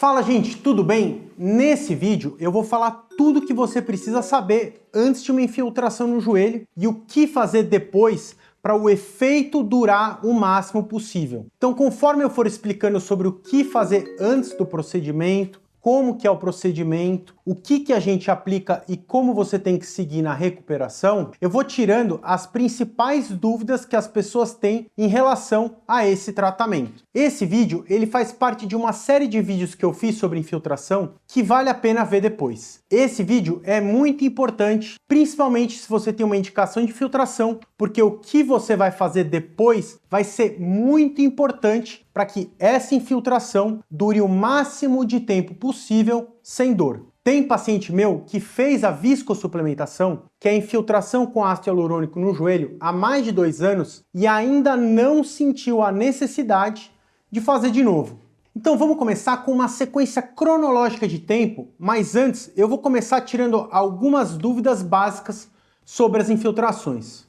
Fala, gente, tudo bem? Nesse vídeo eu vou falar tudo que você precisa saber antes de uma infiltração no joelho e o que fazer depois para o efeito durar o máximo possível. Então, conforme eu for explicando sobre o que fazer antes do procedimento, como que é o procedimento, o que a gente aplica e como você tem que seguir na recuperação, eu vou tirando as principais dúvidas que as pessoas têm em relação a esse tratamento. Esse vídeo, ele faz parte de uma série de vídeos que eu fiz sobre infiltração que vale a pena ver depois. Esse vídeo é muito importante, principalmente se você tem uma indicação de infiltração, porque o que você vai fazer depois vai ser muito importante para que essa infiltração dure o máximo de tempo possível sem dor. Tem paciente meu que fez a viscosuplementação, que é a infiltração com ácido hialurônico no joelho, há mais de 2 anos e ainda não sentiu a necessidade de fazer de novo. Então vamos começar com uma sequência cronológica de tempo, mas antes eu vou começar tirando algumas dúvidas básicas sobre as infiltrações.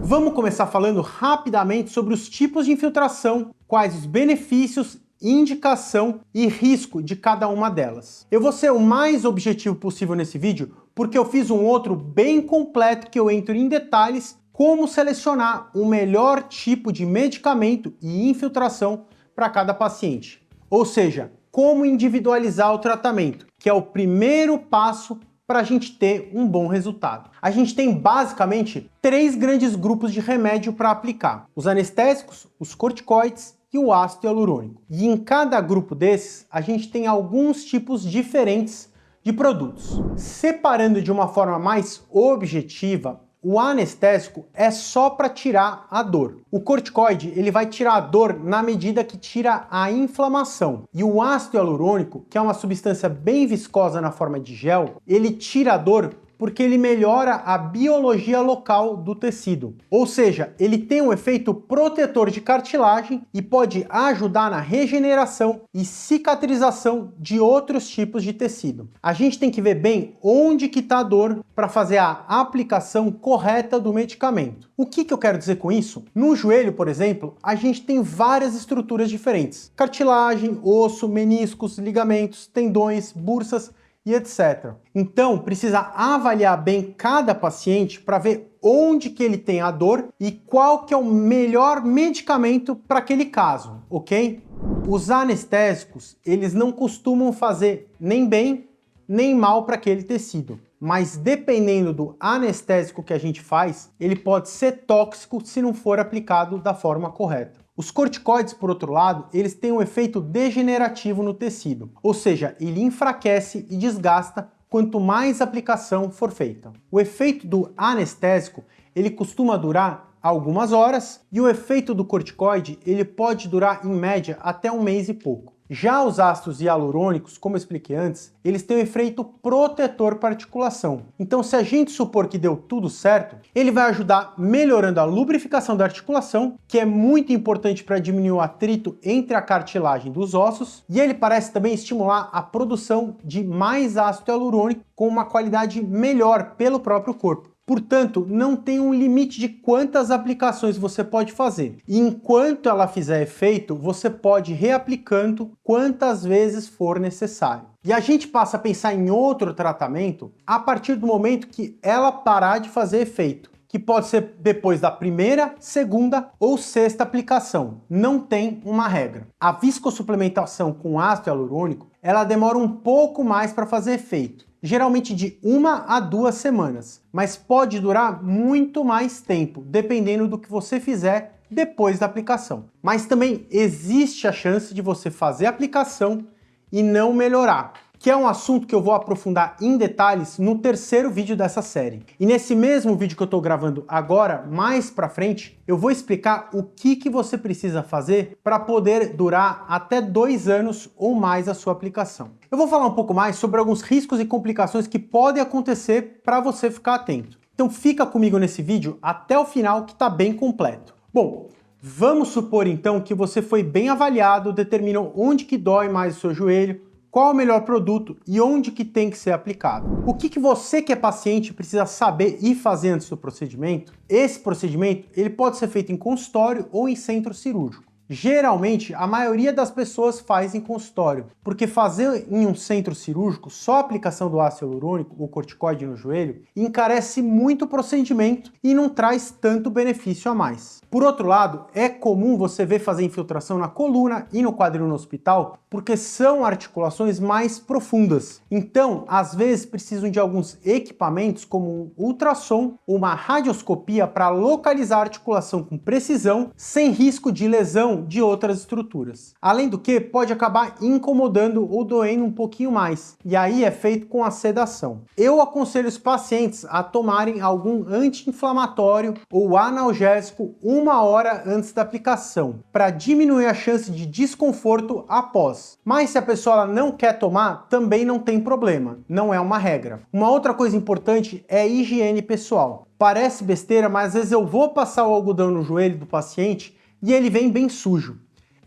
Vamos começar falando rapidamente sobre os tipos de infiltração, quais os benefícios, indicação e risco de cada uma delas. Eu vou ser o mais objetivo possível nesse vídeo, porque eu fiz um outro bem completo que eu entro em detalhes como selecionar o melhor tipo de medicamento e infiltração para cada paciente. Ou seja, como individualizar o tratamento, que é o primeiro passo para a gente ter um bom resultado. A gente tem basicamente 3 grandes grupos de remédio para aplicar: os anestésicos, os corticoides e o ácido hialurônico. E em cada grupo desses, a gente tem alguns tipos diferentes de produtos. Separando de uma forma mais objetiva, o anestésico é só para tirar a dor. O corticoide, ele vai tirar a dor na medida que tira a inflamação. E o ácido hialurônico, que é uma substância bem viscosa na forma de gel, ele tira a dor porque ele melhora a biologia local do tecido. Ou seja, ele tem um efeito protetor de cartilagem e pode ajudar na regeneração e cicatrização de outros tipos de tecido. A gente tem que ver bem onde que está a dor para fazer a aplicação correta do medicamento. O que eu quero dizer com isso? No joelho, por exemplo, a gente tem várias estruturas diferentes: cartilagem, osso, meniscos, ligamentos, tendões, bursas e etc. Então, precisa avaliar bem cada paciente para ver onde que ele tem a dor e qual que é o melhor medicamento para aquele caso, ok? Os anestésicos, eles não costumam fazer nem bem nem mal para aquele tecido, mas dependendo do anestésico que a gente faz, ele pode ser tóxico se não for aplicado da forma correta. Os corticoides, por outro lado, eles têm um efeito degenerativo no tecido, ou seja, ele enfraquece e desgasta quanto mais aplicação for feita. O efeito do anestésico, ele costuma durar algumas horas e o efeito do corticoide, ele pode durar em média até 1 mês e pouco. Já os ácidos hialurônicos, como eu expliquei antes, eles têm um efeito protetor para a articulação. Então, se a gente supor que deu tudo certo, ele vai ajudar melhorando a lubrificação da articulação, que é muito importante para diminuir o atrito entre a cartilagem dos ossos, e ele parece também estimular a produção de mais ácido hialurônico com uma qualidade melhor pelo próprio corpo. Portanto, não tem um limite de quantas aplicações você pode fazer. E enquanto ela fizer efeito, você pode ir reaplicando quantas vezes for necessário. E a gente passa a pensar em outro tratamento a partir do momento que ela parar de fazer efeito, que pode ser depois da primeira, segunda ou sexta aplicação. Não tem uma regra. A viscosuplementação com ácido hialurônico, ela demora um pouco mais para fazer efeito, geralmente de 1 a 2 semanas, mas pode durar muito mais tempo, dependendo do que você fizer depois da aplicação. Mas também existe a chance de você fazer a aplicação e não melhorar, que é um assunto que eu vou aprofundar em detalhes no 3º vídeo dessa série. E nesse mesmo vídeo que eu estou gravando agora, mais pra frente, eu vou explicar o que você precisa fazer para poder durar até 2 anos ou mais a sua aplicação. Eu vou falar um pouco mais sobre alguns riscos e complicações que podem acontecer para você ficar atento. Então fica comigo nesse vídeo até o final, que está bem completo. Bom, vamos supor então que você foi bem avaliado, determinou onde que dói mais o seu joelho, qual o melhor produto e onde que tem que ser aplicado. O que você que é paciente precisa saber e fazer antes do procedimento? Esse procedimento ele pode ser feito em consultório ou em centro cirúrgico. Geralmente, a maioria das pessoas faz em consultório, porque fazer em um centro cirúrgico só a aplicação do ácido hialurônico ou corticoide no joelho encarece muito o procedimento e não traz tanto benefício a mais. Por outro lado, é comum você ver fazer infiltração na coluna e no quadril no hospital, porque são articulações mais profundas. Então, às vezes precisam de alguns equipamentos como um ultrassom ou uma radioscopia para localizar a articulação com precisão, sem risco de lesão de outras estruturas. Além do que, pode acabar incomodando ou doendo um pouquinho mais, e aí é feito com a sedação. Eu aconselho os pacientes a tomarem algum anti-inflamatório ou analgésico 1 hora antes da aplicação, para diminuir a chance de desconforto após. Mas se a pessoa não quer tomar, também não tem problema, não é uma regra. Uma outra coisa importante é a higiene pessoal. Parece besteira, mas às vezes eu vou passar o algodão no joelho do paciente e ele vem bem sujo.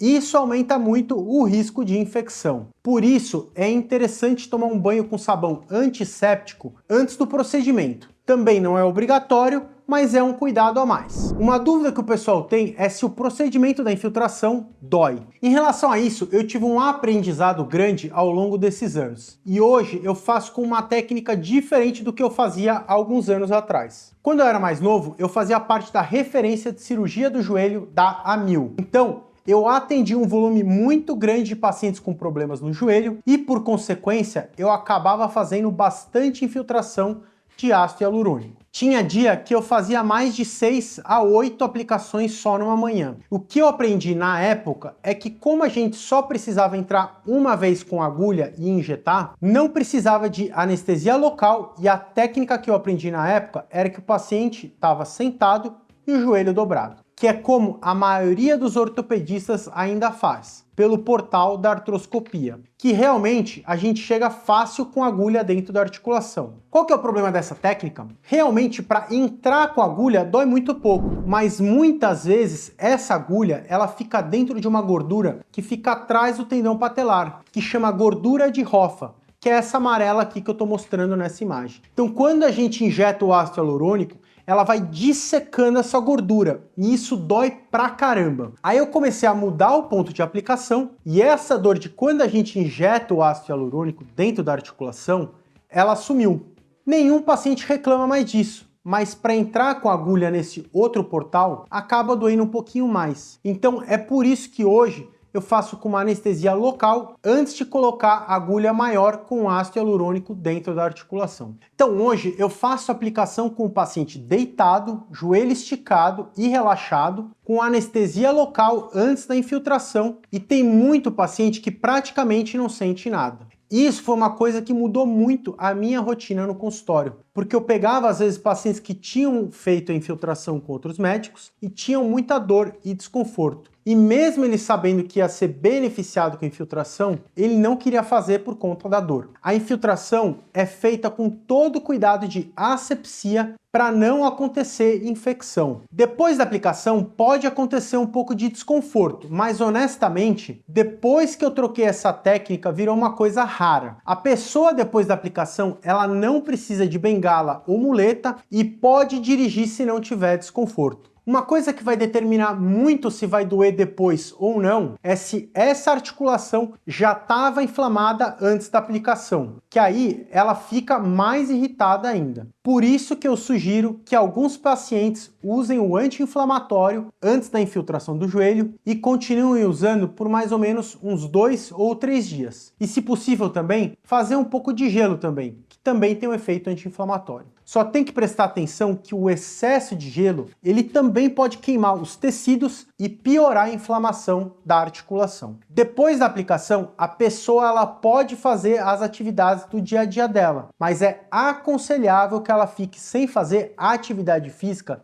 Isso aumenta muito o risco de infecção. Por isso, é interessante tomar um banho com sabão antisséptico antes do procedimento. Também não é obrigatório, mas é um cuidado a mais. Uma dúvida que o pessoal tem é se o procedimento da infiltração dói. Em relação a isso, eu tive um aprendizado grande ao longo desses anos. E hoje eu faço com uma técnica diferente do que eu fazia há alguns anos atrás. Quando eu era mais novo, eu fazia parte da referência de cirurgia do joelho da Amil. Então, eu atendi um volume muito grande de pacientes com problemas no joelho e, por consequência, eu acabava fazendo bastante infiltração de ácido hialurônico. Tinha dia que eu fazia mais de 6 a 8 aplicações só numa manhã. O que eu aprendi na época é que, como a gente só precisava entrar uma vez com agulha e injetar, não precisava de anestesia local, e a técnica que eu aprendi na época era que o paciente estava sentado e o joelho dobrado, que é como a maioria dos ortopedistas ainda faz, pelo portal da artroscopia, que realmente a gente chega fácil com a agulha dentro da articulação. Qual que é o problema dessa técnica? Realmente, para entrar com a agulha dói muito pouco, mas muitas vezes essa agulha ela fica dentro de uma gordura que fica atrás do tendão patelar, que chama gordura de Hoffa, que é essa amarela aqui que eu estou mostrando nessa imagem. Então, quando a gente injeta o ácido hialurônico, ela vai dissecando essa gordura, e isso dói pra caramba. Aí eu comecei a mudar o ponto de aplicação, e essa dor de quando a gente injeta o ácido hialurônico dentro da articulação, ela sumiu. Nenhum paciente reclama mais disso, mas para entrar com a agulha nesse outro portal, acaba doendo um pouquinho mais. Então é por isso que hoje eu faço com uma anestesia local antes de colocar a agulha maior com ácido hialurônico dentro da articulação. Então hoje eu faço a aplicação com o paciente deitado, joelho esticado e relaxado, com anestesia local antes da infiltração, e tem muito paciente que praticamente não sente nada. Isso foi uma coisa que mudou muito a minha rotina no consultório, porque eu pegava às vezes pacientes que tinham feito a infiltração com outros médicos e tinham muita dor e desconforto. E mesmo ele sabendo que ia ser beneficiado com a infiltração, ele não queria fazer por conta da dor. A infiltração é feita com todo o cuidado de asepsia para não acontecer infecção. Depois da aplicação pode acontecer um pouco de desconforto, mas honestamente, depois que eu troquei essa técnica, virou uma coisa rara. A pessoa depois da aplicação, ela não precisa de bengala ou muleta e pode dirigir se não tiver desconforto. Uma coisa que vai determinar muito se vai doer depois ou não é se essa articulação já estava inflamada antes da aplicação, que aí ela fica mais irritada ainda. Por isso que eu sugiro que alguns pacientes usem o anti-inflamatório antes da infiltração do joelho e continuem usando por mais ou menos uns 2 ou 3 dias. E se possível também, fazer um pouco de gelo também, que também tem um efeito anti-inflamatório. Só tem que prestar atenção que o excesso de gelo, ele também pode queimar os tecidos e piorar a inflamação da articulação. Depois da aplicação, a pessoa ela pode fazer as atividades do dia a dia dela, mas é aconselhável que ela fique sem fazer atividade física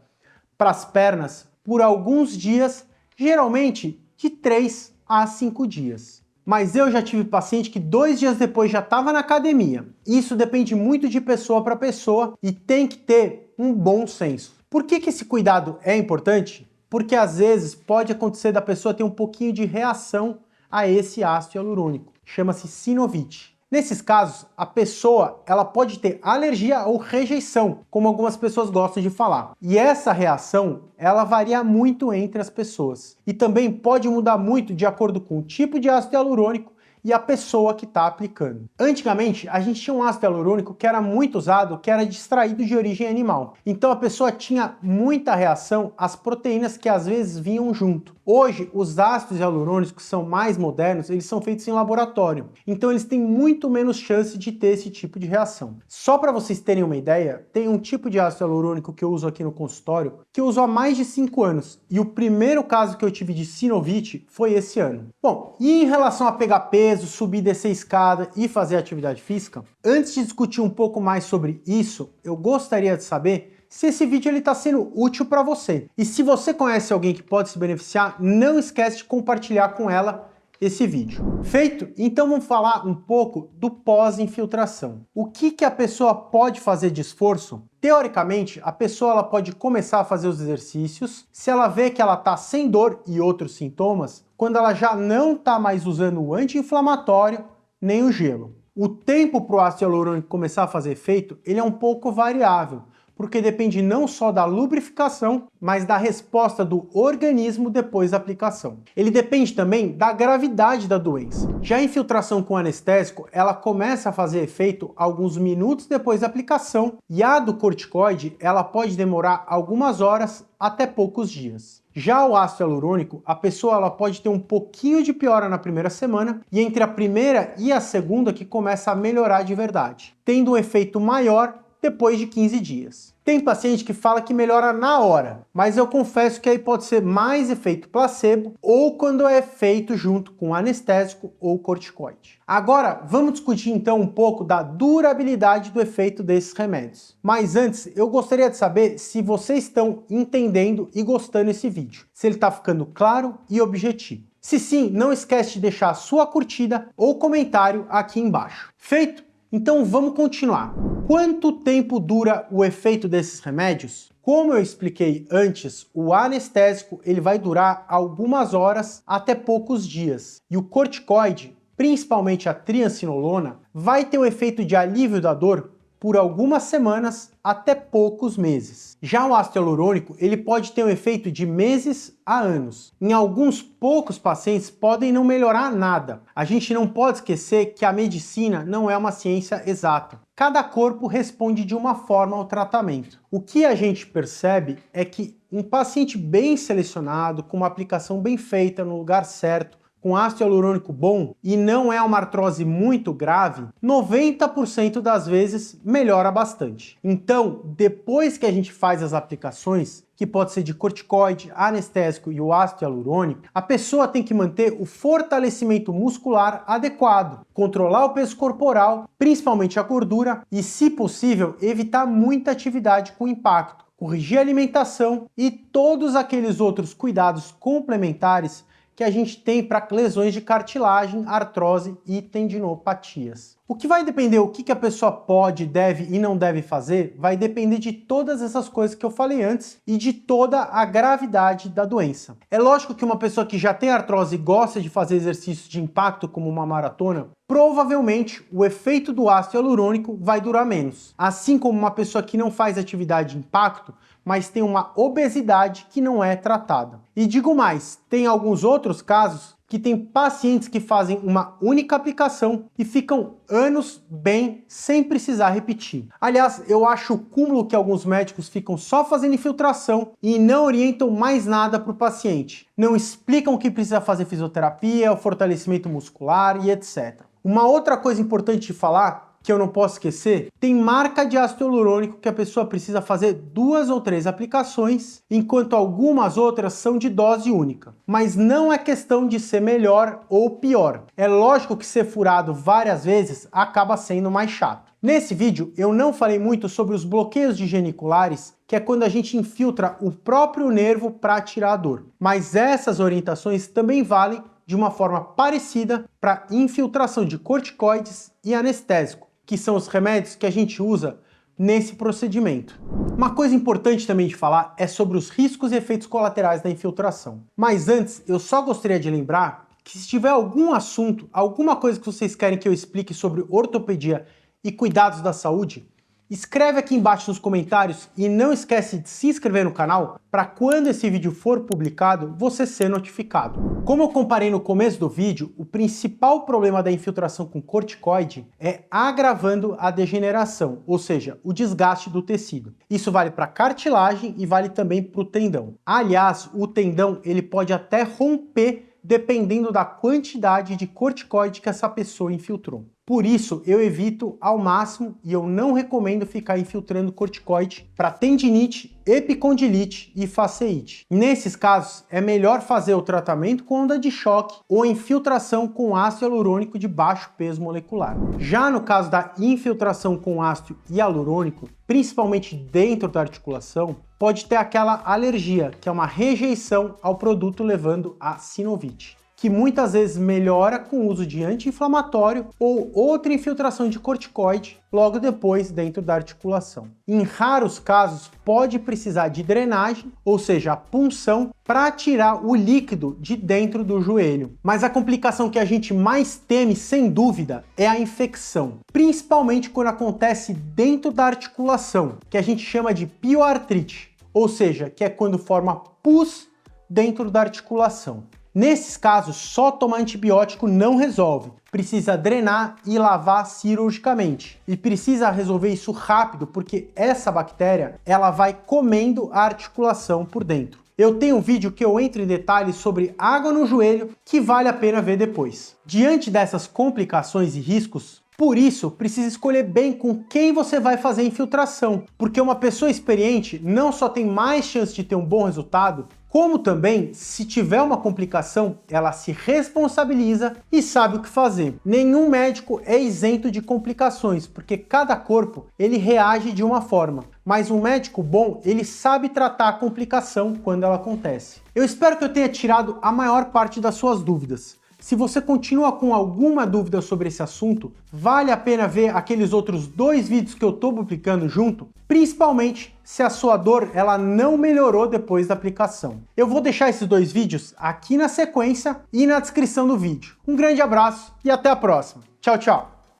para as pernas por alguns dias, geralmente de 3 a 5 dias. Mas eu já tive paciente que 2 dias depois já estava na academia. Isso depende muito de pessoa para pessoa e tem que ter um bom senso. Por que esse cuidado é importante? Porque às vezes pode acontecer da pessoa ter um pouquinho de reação a esse ácido hialurônico. Chama-se sinovite. Nesses casos, a pessoa ela pode ter alergia ou rejeição, como algumas pessoas gostam de falar. E essa reação, ela varia muito entre as pessoas. E também pode mudar muito de acordo com o tipo de ácido hialurônico e a pessoa que está aplicando. Antigamente, a gente tinha um ácido hialurônico que era muito usado, que era extraído de origem animal. Então a pessoa tinha muita reação às proteínas que às vezes vinham junto. Hoje, os ácidos hialurônicos que são mais modernos, eles são feitos em laboratório. Então eles têm muito menos chance de ter esse tipo de reação. Só para vocês terem uma ideia, tem um tipo de ácido hialurônico que eu uso aqui no consultório, que eu uso há mais de 5 anos. E o primeiro caso que eu tive de sinovite foi esse ano. Bom, e em relação a pegar peso, subir e descer escada e fazer atividade física, antes de discutir um pouco mais sobre isso, eu gostaria de saber se esse vídeo está sendo útil para você. E se você conhece alguém que pode se beneficiar, não esquece de compartilhar com ela esse vídeo. Feito? Então vamos falar um pouco do pós-infiltração. O que a pessoa pode fazer de esforço? Teoricamente, a pessoa ela pode começar a fazer os exercícios se ela vê que ela está sem dor e outros sintomas, quando ela já não está mais usando o anti-inflamatório nem o gelo. O tempo para o ácido hialurônico começar a fazer efeito, ele é um pouco variável, porque depende não só da lubrificação, mas da resposta do organismo depois da aplicação. Ele depende também da gravidade da doença. Já a infiltração com anestésico, ela começa a fazer efeito alguns minutos depois da aplicação, e a do corticoide, ela pode demorar algumas horas até poucos dias. Já o ácido hialurônico, a pessoa ela pode ter um pouquinho de piora na primeira semana, e entre a primeira e a segunda que começa a melhorar de verdade, tendo um efeito maior depois de 15 dias. Tem paciente que fala que melhora na hora, mas eu confesso que aí pode ser mais efeito placebo ou quando é feito junto com anestésico ou corticoide. Agora, vamos discutir então um pouco da durabilidade do efeito desses remédios. Mas antes, eu gostaria de saber se vocês estão entendendo e gostando desse vídeo, se ele está ficando claro e objetivo. Se sim, não esquece de deixar a sua curtida ou comentário aqui embaixo. Feito? Então vamos continuar. Quanto tempo dura o efeito desses remédios? Como eu expliquei antes, o anestésico ele vai durar algumas horas até poucos dias. E o corticoide, principalmente a triancinolona, vai ter o efeito de alívio da dor por algumas semanas até poucos meses. Já o ácido hialurônico, ele pode ter um efeito de meses a anos. Em alguns poucos pacientes podem não melhorar nada. A gente não pode esquecer que a medicina não é uma ciência exata. Cada corpo responde de uma forma ao tratamento. O que a gente percebe é que um paciente bem selecionado, com uma aplicação bem feita no lugar certo, com ácido hialurônico bom e não é uma artrose muito grave, 90% das vezes melhora bastante. Então, depois que a gente faz as aplicações, que pode ser de corticoide, anestésico e o ácido hialurônico, a pessoa tem que manter o fortalecimento muscular adequado, controlar o peso corporal, principalmente a gordura, e, se possível, evitar muita atividade com impacto, corrigir a alimentação e todos aqueles outros cuidados complementares que a gente tem para lesões de cartilagem, artrose e tendinopatias. O que vai depender o que a pessoa pode, deve e não deve fazer, vai depender de todas essas coisas que eu falei antes e de toda a gravidade da doença. É lógico que uma pessoa que já tem artrose e gosta de fazer exercícios de impacto como uma maratona, provavelmente o efeito do ácido hialurônico vai durar menos. Assim como uma pessoa que não faz atividade de impacto, mas tem uma obesidade que não é tratada. E digo mais, tem alguns outros casos que tem pacientes que fazem uma única aplicação e ficam anos bem sem precisar repetir. Aliás, eu acho o cúmulo que alguns médicos ficam só fazendo infiltração e não orientam mais nada para o paciente. Não explicam que precisa fazer fisioterapia, o fortalecimento muscular e etc. Uma outra coisa importante de falar, que eu não posso esquecer, tem marca de ácido hialurônico que a pessoa precisa fazer 2 ou 3 aplicações, enquanto algumas outras são de dose única. Mas não é questão de ser melhor ou pior. É lógico que ser furado várias vezes acaba sendo mais chato. Nesse vídeo eu não falei muito sobre os bloqueios de geniculares, que é quando a gente infiltra o próprio nervo para tirar a dor. Mas essas orientações também valem de uma forma parecida para infiltração de corticoides e anestésico, que são os remédios que a gente usa nesse procedimento. Uma coisa importante também de falar é sobre os riscos e efeitos colaterais da infiltração. Mas antes, eu só gostaria de lembrar que se tiver algum assunto, alguma coisa que vocês querem que eu explique sobre ortopedia e cuidados da saúde, escreve aqui embaixo nos comentários e não esquece de se inscrever no canal para quando esse vídeo for publicado, você ser notificado. Como eu comparei no começo do vídeo, o principal problema da infiltração com corticoide é agravando a degeneração, ou seja, o desgaste do tecido. Isso vale para cartilagem e vale também para o tendão. Aliás, o tendão ele pode até romper dependendo da quantidade de corticoide que essa pessoa infiltrou. Por isso, eu evito ao máximo e eu não recomendo ficar infiltrando corticoide para tendinite, epicondilite e faceite. Nesses casos, é melhor fazer o tratamento com onda de choque ou infiltração com ácido hialurônico de baixo peso molecular. Já no caso da infiltração com ácido hialurônico, principalmente dentro da articulação, pode ter aquela alergia, que é uma rejeição ao produto levando a sinovite, que muitas vezes melhora com o uso de anti-inflamatório ou outra infiltração de corticoide logo depois dentro da articulação. Em raros casos, pode precisar de drenagem, ou seja, a punção, para tirar o líquido de dentro do joelho. Mas a complicação que a gente mais teme, sem dúvida, é a infecção, principalmente quando acontece dentro da articulação, que a gente chama de pioartrite, ou seja, que é quando forma pus dentro da articulação. Nesses casos, só tomar antibiótico não resolve. Precisa drenar e lavar cirurgicamente. E precisa resolver isso rápido, porque essa bactéria ela vai comendo a articulação por dentro. Eu tenho um vídeo que eu entro em detalhes sobre água no joelho, que vale a pena ver depois. Diante dessas complicações e riscos, por isso, precisa escolher bem com quem você vai fazer a infiltração, porque uma pessoa experiente não só tem mais chance de ter um bom resultado, como também, se tiver uma complicação, ela se responsabiliza e sabe o que fazer. Nenhum médico é isento de complicações, porque cada corpo ele reage de uma forma. Mas um médico bom, ele sabe tratar a complicação quando ela acontece. Eu espero que eu tenha tirado a maior parte das suas dúvidas. Se você continua com alguma dúvida sobre esse assunto, vale a pena ver aqueles outros 2 vídeos que eu estou publicando junto, principalmente se a sua dor ela não melhorou depois da aplicação. Eu vou deixar esses 2 vídeos aqui na sequência e na descrição do vídeo. Um grande abraço e até a próxima. Tchau, tchau!